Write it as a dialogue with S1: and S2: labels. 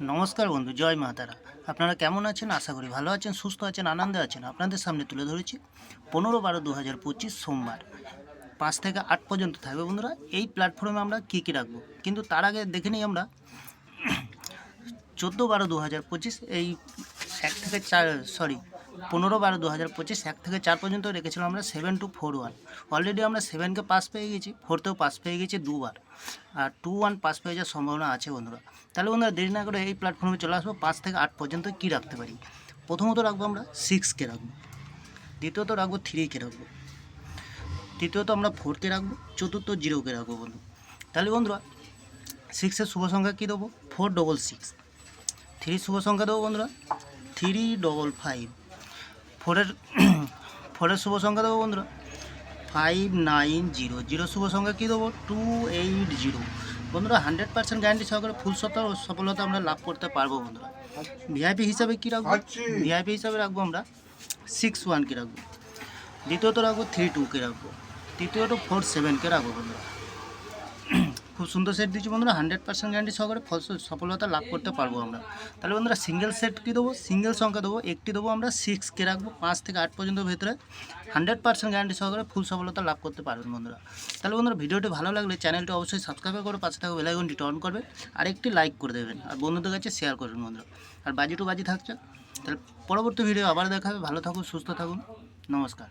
S1: নমস্কার বন্ধু, জয় মা তারা। আপনারা কেমন আছেন? আশা করি ভালো আছেন, সুস্থ আছেন, আনন্দে আছেন। আপনাদের সামনে তুলে ধরেছি 15/12/2025 সোমবার 5 থেকে 8 পর্যন্ত থাকবে বন্ধুরা। এই প্ল্যাটফর্মে আমরা কী কী রাখবো, কিন্তু তার আগে দেখে নিই আমরা 14/12/2025 এই 15/12/2025 1 থেকে 4 পর্যন্ত রেখেছিলাম আমরা 7-4-1। অলরেডি আমরা 7কে পাস পেয়ে গেছি, 4তেও পাস পেয়ে গেছি দুবার, আর 2-1 পাস পেয়ে যাওয়ার সম্ভাবনা আছে বন্ধুরা। তাহলে বন্ধুরা দেরি না করে এই প্ল্যাটফর্মে চলে আসবো। 5 থেকে 8 পর্যন্ত কী রাখতে পারি? প্রথমত রাখবো আমরা 6কে রাখবো, দ্বিতীয়ত রাখবো 3কে রাখবো, তৃতীয়ত আমরা 4কে রাখবো, চতুর্থ 0কে রাখবো বন্ধু। তাহলে বন্ধুরা 6-এর শুভ সংখ্যা কী দেবো? 466। 3 শুভ সংখ্যা দেবো বন্ধুরা 355। 4-এর শুভ সংখ্যা দেবো বন্ধুরা 590। 0 শুভ সংখ্যা কী দেবো? 280। বন্ধুরা 100% গ্যারান্টি সহকারে ফুল সফলতা আমরা লাভ করতে পারবো বন্ধুরা। ভিআইপি হিসাবে কী রাখবো? ভিআইপি হিসাবে রাখবো আমরা 61কে রাখবো, দ্বিতীয়ত রাখবো 32কে রাখবো, তৃতীয়ত 47কে রাখবো বন্ধুরা। খুব সুন্দর সেট দিচ্ছি বন্ধুরা, 100% গ্যারান্টি সহকারে সফলতা লাভ করতে পারবো আমরা। তাহলে বন্ধুরা সিঙ্গেল সেট কী দেবো? সিঙ্গেল সংখ্যা দেবো একটি, দেবো আমরা 6কে রাখবো। 5 থেকে 8 পর্যন্ত ভেতরে 100% গ্যারান্টি সহকারে ফুল সফলতা লাভ করতে পারবেন বন্ধুরা। তাহলে বন্ধুরা ভিডিওটি ভালো লাগলে চ্যানেলটি অবশ্যই সাবস্ক্রাইব করে পাশে থাকা বেল আইকনটি অন করবেন, আর একটি লাইক করে দেবেন, আর বন্ধুদের কাছে শেয়ার করবেন বন্ধুরা। আর বাজি থাকছে। তাহলে পরবর্তী ভিডিও আবার দেখা হবে। ভালো থাকুন, সুস্থ থাকুন, নমস্কার।